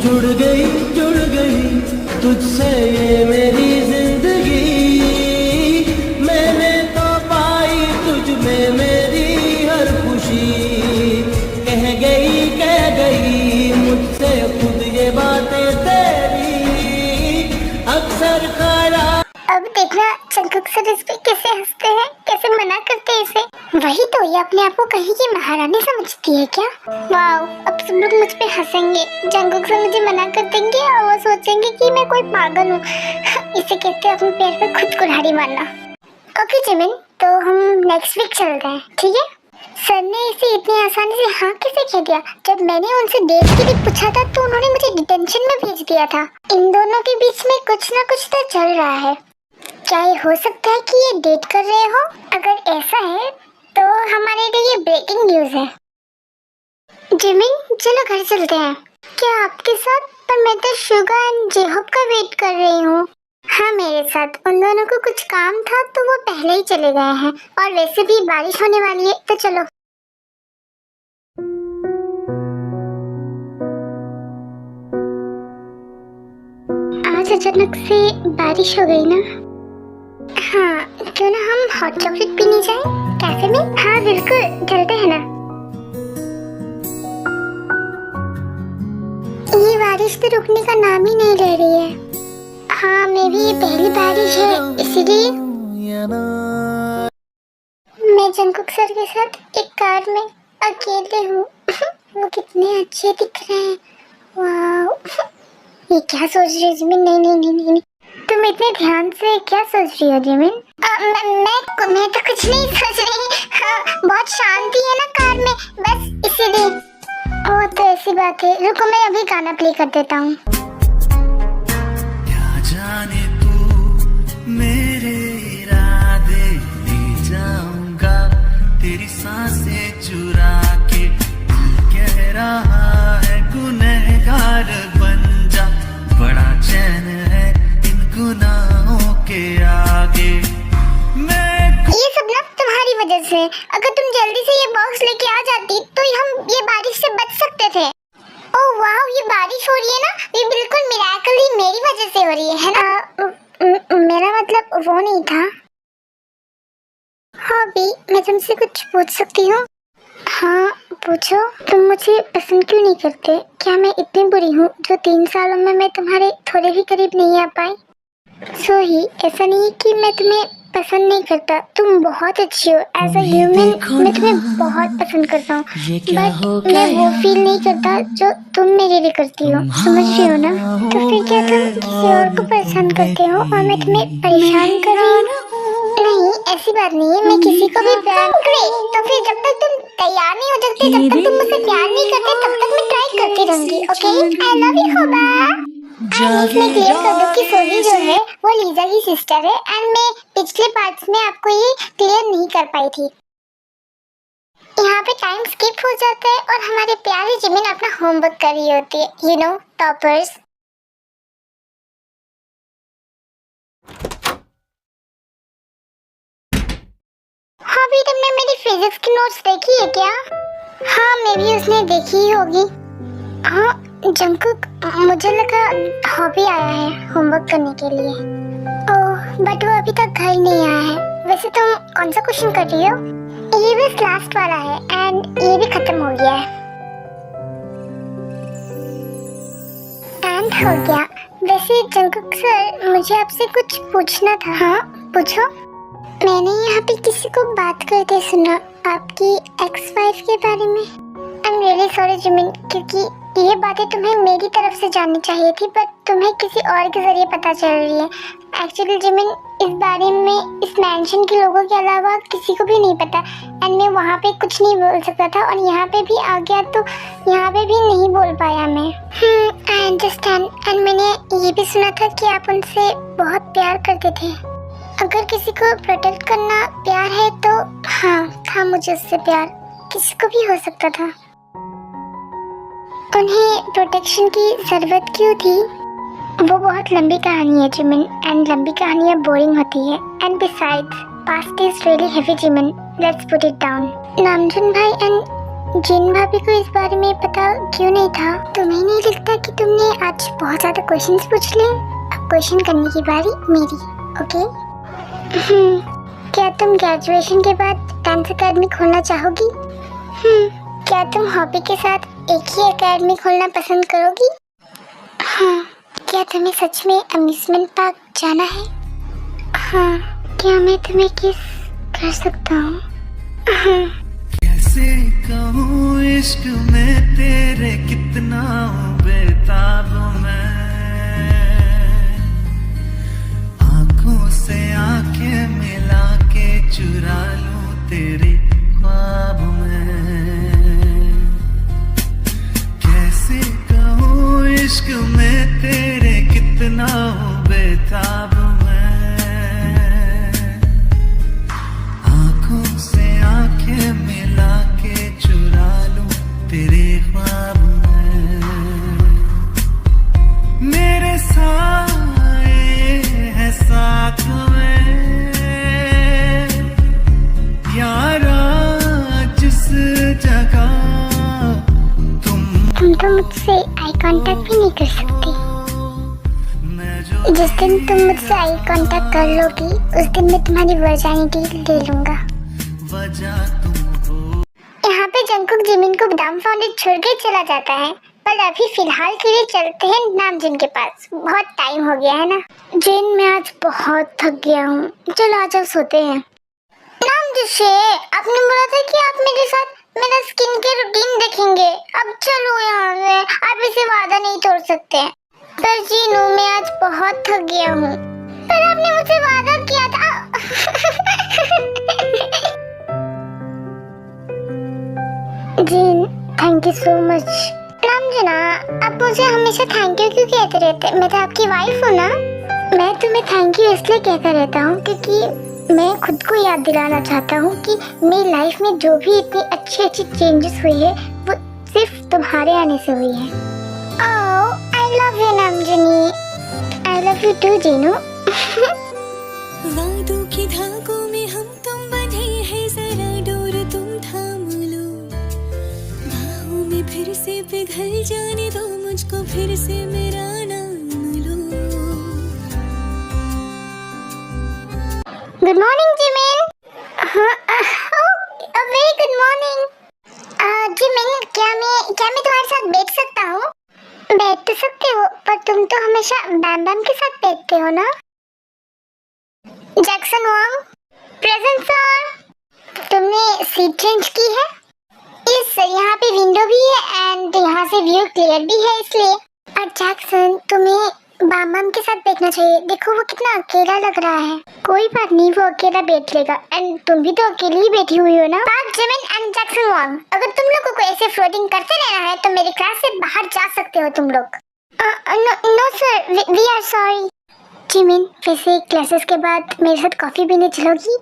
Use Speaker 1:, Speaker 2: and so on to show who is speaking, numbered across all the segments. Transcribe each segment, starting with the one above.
Speaker 1: जुड़ गई तुझसे ये मेरी जिंदगी। मैंने तो पाई तुझ में मेरी हर खुशी। कह गई मुझसे खुद ये बातें तेरी अक्सर खरा।
Speaker 2: अब देखना जंगकुक सर इस पे कैसे हंसते हैं, कैसे मना करते हैं इसे। वही तो, ये अपने आप को कहीं की महारानी समझती है क्या? वाओ, अब सब लोग मुझ पे हंसेंगे। जंगकुक सर मुझे मना कर देंगे और वो सोचेंगे कि मैं कोई पागल हूँ। इसे कहते हैं अपने पैर पे खुद कुल्हाड़ी मारना। ओके जिमिन, तो हम नेक्स्ट वीक चलते हैं, ठीक है? सर ने इसे इतनी आसानी से हाँ कैसे कह दिया? जब मैंने उनसे डेट के लिए पूछा था तो उन्होंने मुझे डिटेंशन में भेज दिया था। इन दोनों के बीच में कुछ ना कुछ तो चल रहा है। क्या ये हो सकता है कि ये डेट कर रहे हो? अगर ऐसा है तो हमारे लिए ये ब्रेकिंग न्यूज है। जिमिन, चलो घर चलते हैं। क्या आपके साथ? पर मैं तो शुगा एंड जेहोब का वेट कर रही हूँ। हाँ, मेरे साथ। उन दोनों को कुछ काम था तो वो पहले ही चले गए हैं, और वैसे भी बारिश होने वाली है, तो चलो। आज अचानक से बारिश हो गई ना। हाँ, क्यों ना हम हॉट चॉकलेट पीने जाएं कैफे में? हाँ बिल्कुल, चलते हैं ना। ये बारिश तो रुकने का नाम ही नहीं ले रही है। हाँ, मे भी ये पहली बारिश है, इसीलिए मैं जंगकुक सर के साथ एक कार में अकेले हूँ। वो कितने अच्छे दिख रहे हैं। वाह, ये क्या सोच रही है जिमिन? नहीं, तुम इतने ध्यान से क्या सोच रही हो जिमिन? मैं तो कुछ नहीं सोच रही। हाँ, बहुत शांति है ना कार में, बस इसीलिए। ओह, तो ऐसी बात है। रुको, मैं अभी गाना प्ले कर देता हूँ।
Speaker 1: क्या जाने तू मेरे इरादे ले जाऊंगा, तेरी सांसें चुरा के। कह रहा है गुनहगार बन जा, बड़ा चैन है इन गुनाहों के आगे।
Speaker 2: ये सब ना तुम्हारी वजह से। अगर तुम जल्दी से ये बॉक्स लेके आ जाती तो हम ये बारिश से बच सकते थे। ओह वाह, ये बारिश हो रही है ना, ये बिल्कुल मिरेकली मेरी वजह से हो रही है ना? मेरा मतलब वो नहीं था। हाँ भी, मैं तुमसे कुछ पूछ सकती हूँ? हाँ पूछो। तुम मुझे पसंद क्यों नहीं करते? क्या मैं इतनी बुरी हूँ जो 3 सालों में मैं तुम्हारे थोड़े भी करीब नहीं आ पाई? सोही, ऐसा नहीं है कि मैं तुम्हें पसंद नहीं करता, तुम बहुत अच्छी हो। एज अ ह्यूमन मैं तुम्हें बहुत पसंद करता हूँ, बट मैं वो फील नहीं करता जो तुम मेरे लिए करती हो। समझ रही हो ना? तो फिर क्या तुम किसी और को पसंद करते हो और मैं तुम्हें परेशान कर रही हूँ? नहीं, ऐसी बात नहीं है। मैं किसी को भी प्यार करे तो फिर जब तक तुम तैयार नहीं हो जाते, जब तक तुम मुझसे प्यार नहीं करते, तब तक मैं ट्राई करती रहूंगी। ओके, आई लव यू होबा। मैं क्लियर कर दूं कि सोही जो है वो लीजा की सिस्टर है, एंड मैं पिछले पार्ट्स में आपको ये क्लियर नहीं कर पाई थी। यहाँ पे टाइम स्किप हो जाता है और हमारे प्यारे जिमिन अपना होमवर्क कर रही होती है, यू नो, टॉपर्स। हाँ भी, तुमने मेरी फिजिक्स की नोट्स देखी है क्या? हाँ, मैं भी उसने देखी ही होगी। हाँ जंगकुक, मुझे लगा हॉबी आया है होमवर्क करने के लिए। ओह, बट वो अभी तक घर नहीं आया है। वैसे तुम कौन सा क्वेश्चन कर रही हो? ये बस लास्ट वाला है एंड ये भी खत्म हो गया है। एंड हो गया। वैसे जंगकुक सर, मुझे आपसे कुछ पूछना था। हाँ पूछो। मैंने यहाँ पे किसी को बात करते सुना, आपकी एक्स वाइफ के बारे में। I am really sorry Jimin, क्योंकि ये बातें तुम्हें मेरी तरफ से जाननी चाहिए थी, पर तुम्हें किसी और के जरिए पता चल रही है। एक्चुअली जिमिन, इस बारे में इस मैंशन के लोगों के अलावा किसी को भी नहीं पता, एंड मैं वहाँ पे कुछ नहीं बोल सकता था, और यहाँ पे भी आ गया तो यहाँ पे भी नहीं बोल पाया मैं। I understand. एंड मैंने ये भी सुना था कि आप उनसे बहुत प्यार करते थे। अगर किसी को प्रोटेक्ट करना प्यार है तो हाँ, था मुझे उससे प्यार। किसी को भी हो सकता था। उन्हें प्रोटेक्शन की जरूरत क्यों थी? वो बहुत लंबी कहानी है जिमिन, एंड लंबी कहानियाँ बोरिंग होती है। And besides, past is really heavy Jimin, let's put it down. Namjoon भाई एंड जिन भाभी को इस बारे में पता क्यों नहीं था? तुम्हें नहीं लगता कि तुमने आज बहुत ज्यादा क्वेश्चंस पूछ लिए? अब क्वेश्चन करने की बारी मेरी, ओके? क्या तुम ग्रेजुएशन के बाद डांस अकेडमी खोलना चाहोगी? क्या तुम हॉबी के साथ एक ही एकेडमी खोलना पसंद करोगी? हाँ। क्या तुम्हें सच में अम्यूजमेंट पार्क जाना है? हाँ। क्या मैं तुम्हें किस कर सकता हूँ? हाँ।
Speaker 3: कैसे कहूँ इश्क में तेरे कितना बेताब मैं, आंखों से आंखें मिला के चुरा लूं तेरे ख्वाब में। कैसे कहूँ इश्क में तेरे कितना बेताब मैं, आंखों से आंखें मिला के चुरा लूं तेरे ख्वाब में। मेरे साए है साथ में यारा, जिस जगह
Speaker 2: तुम तो मुझसे आई कांटेक्ट भी नहीं कर सकती।
Speaker 3: मैं जो
Speaker 2: जिस दिन तुम मुझसे आई कांटेक्ट कर लोगी उस दिन मैं तुम्हारी वर्जिनिटी ले लूंगा।
Speaker 3: वजह तुम हो।
Speaker 2: यहाँ पे जंगकुक जिमिन को डाउनफाउंडेड छोड़ के चला जाता है, पर अभी फिलहाल के लिए चलते हैं नामजिन के पास। बहुत टाइम हो गया है ना। जिन, मैं आज बहुत थक गया हूँ, चलो आ जाओ सोते हैं। नामजिन, आपने बोला था कि आप मेरे साथ मेरा स्किन केयर रूटीन देखेंगे। अब चलो यहाँ से, आप इसे वादा नहीं तोड़ सकते। पर जीनू, मैं आज बहुत थक गया हूँ। पर आपने मुझसे वादा किया था। Jin, thank you so much. नामजना, आप मुझे हमेशा थैंक यू क्यों कहते रहते? मैं तो आपकी वाइफ हूँ ना। मैं तुम्हें थैंक यू इसलिए कहता रहता हूँ क्योंकि मैं खुद को याद दिलाना चाहता हूँ कि मेरी लाइफ में जो भी इतनी अच्छी अच्छी चेंजेस हुई है वो सिर्फ तुम्हारे आने से हुई है। ओह, आई लव यू नामजनी। आई लव यू टू जीनू।
Speaker 4: वादों की धागों में हम तुम बंधे हैं, जरा डोर तुम थाम लो, बाहों में फिर से पिघल जाने दो मुझको, फिर से मेरा नाम लो।
Speaker 2: Good morning Jimin. Very good morning. Jimin, क्या मैं तुम्हारे साथ बैठ सकता हूँ? बैठ तो सकते हो, पर तुम तो हमेशा बैम बैम के साथ बैठते हो ना। जैक्सन वांग, प्रेजेंट सर। तुमने सीट चेंज की है? यस सर, यहाँ पे विंडो भी है एंड यहाँ से व्यू क्लियर भी है इसलिए। और जैक्सन, तुम्हें बाम के साथ बैठना चाहिए। देखो वो कितना अकेला लग रहा है। कोई बात नहीं, वो अकेला बैठ लेगा एंड तुम भी तो अकेली ही बैठी हुई हो ना। पार्क जिमिन एंड जैक्सन वांग, अगर तुम लोगों को ऐसे फ्लोटिंग करते रहना है तो मेरी क्लास से बाहर जा सकते हो तुम लोग। No sir, we are sorry. Jimin, वैसे क्लासेस के बाद मेरे साथ कॉफी पीने चलोगी?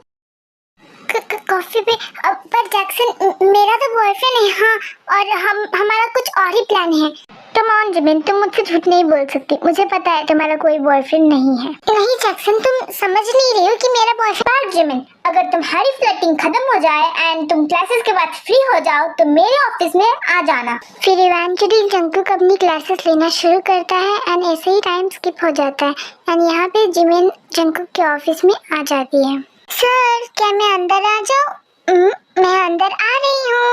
Speaker 2: कॉफी पे? पर जैक्सन, मेरा तो बॉयफ्रेंड है। हाँ, और हमारा कुछ और ही प्लान है। कम ऑन जिमिन, तुम मुझसे झूठ नहीं बोल सकती। मुझे पता है तुम्हारा कोई बॉयफ्रेंड नहीं है। नहीं जैक्सन, तुम समझ नहीं रही हो कि मेरा बॉयफ्रेंड। जिमिन, अगर तुम्हारी फ्लर्टिंग खत्म हो जाए एंड तुम क्लासेस के बाद फ्री हो जाओ तो मेरे ऑफिस में आ जाना। फिर इवेंचुअली जंगकुक अपनी क्लासेस लेना शुरू करता है एंड ऐसे ही टाइम स्किप हो जाता है एंड यहाँ पे जिमिन जंगकुक के ऑफिस में आ जाती है। सर, क्या मैं अंदर आ जाऊँ? मैं अंदर आ रही हूँ।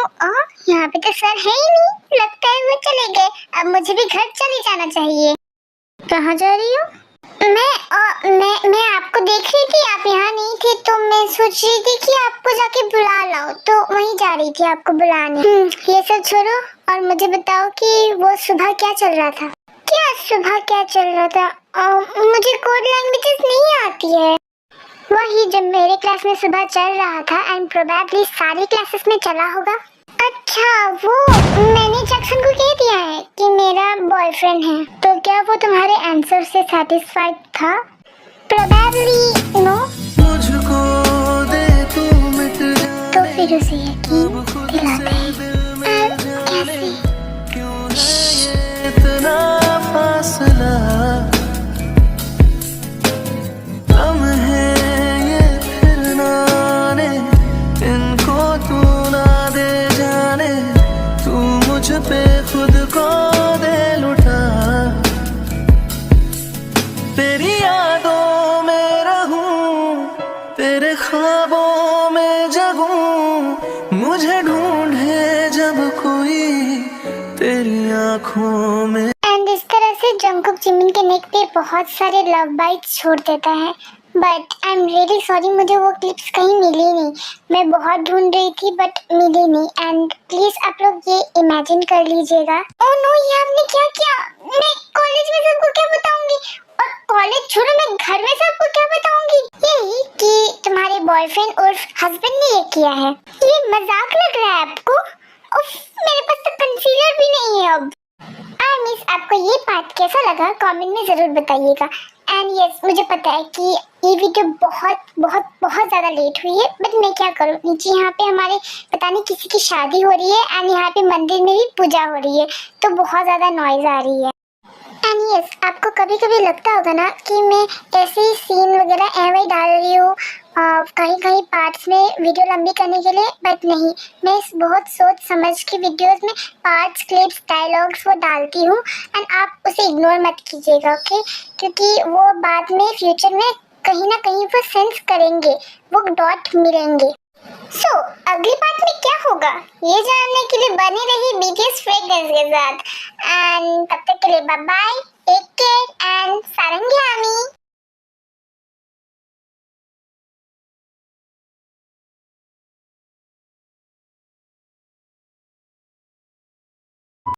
Speaker 2: यहाँ पे तो सर है ही नहीं, लगता है वो चले गए। अब मुझे भी घर चले जाना चाहिए। कहाँ जा रही हो? मैं आपको देख रही थी, आप यहाँ नहीं थे तो मैं सोच रही थी कि आपको जाके बुला लाऊं, तो वहीं जा रही थी आपको बुलाने। ये सब छोड़ो और मुझे बताओ कि वो सुबह क्या चल रहा था? क्या सुबह क्या चल रहा था? मुझे कोड लैंग्वेजेस नहीं आती है। वही जब मेरे क्लास में सुबह चल रहा था एंड प्रोबेबली सारी क्लासेस में चला होगा। अच्छा, वो मैंने जैक्सन को कह दिया है कि मेरा बॉयफ्रेंड है। तो क्या वो तुम्हारे आंसर से सैटिस्फाइड था? Probably no.
Speaker 3: मुझको दे तू मिट जाए,
Speaker 2: तो फिर उसे यकीन दिलाते हैं। कैसे?
Speaker 3: क्यों है ये इतना फासला, लम्हे ये फिर ना आने, इनको तू ना दे जाने, आँखों में
Speaker 2: एंड इस तरह से जंगकुक जिमिन के नेक पे बहुत सारे लव बाइट्स छोड़ देता है। But I am really sorry, मुझे वो क्लिप्स कहीं मिली नहीं। मैं बहुत ढूंढ रही थी बट मिली नहीं। एंड प्लीज आप लोग ये इमेजिन कर लीजिएगा। ओह नो, ये आपने क्या किया? मैं कॉलेज में सबको क्या बताऊंगी? और कॉलेज छोड़ो, मैं घर में सबको क्या बताऊंगी? यही कि तुम्हारे बॉयफ्रेंड और हस्बैंड ने ये किया है। ये मजाक लग रहा है आपको? उफ, मेरे पास तो कंसीलर भी नहीं है अब। मिस, आपको ये पार्ट कैसा लगा कमेंट में जरूर बताइएगा। एंड यस, मुझे पता है कि ये वीडियो बहुत ज़्यादा लेट हुई है, बट मैं क्या करूँ, नीचे यहाँ पे हमारे पता नहीं किसी की शादी हो रही है एंड यहाँ पे मंदिर में भी पूजा हो रही है, तो बहुत ज़्यादा नॉइज़ आ रही है। एंड यस, आपको कभी कभी लगता होगा ना कि मैं ऐसे ही सीन वगैरह ऐसे ही डाल रही हूँ कहीं कहीं पार्ट्स में वीडियो लंबी करने के लिए, बट नहीं, मैं बहुत सोच समझ के वीडियोस में पार्ट्स, क्लिप्स, डायलॉग्स वो डालती हूँ। एंड आप उसे इग्नोर मत कीजिएगा, ओके? क्योंकि वो बाद में फ्यूचर में कहीं ना कहीं वो सेंस करेंगे, वो डॉट मिलेंगे। सो अगली पार्ट में क्या होगा ये जानने के लिए बने रही BTS फ्रेगनेंस के साथ। एंड तब तक के लिए bye bye, take care and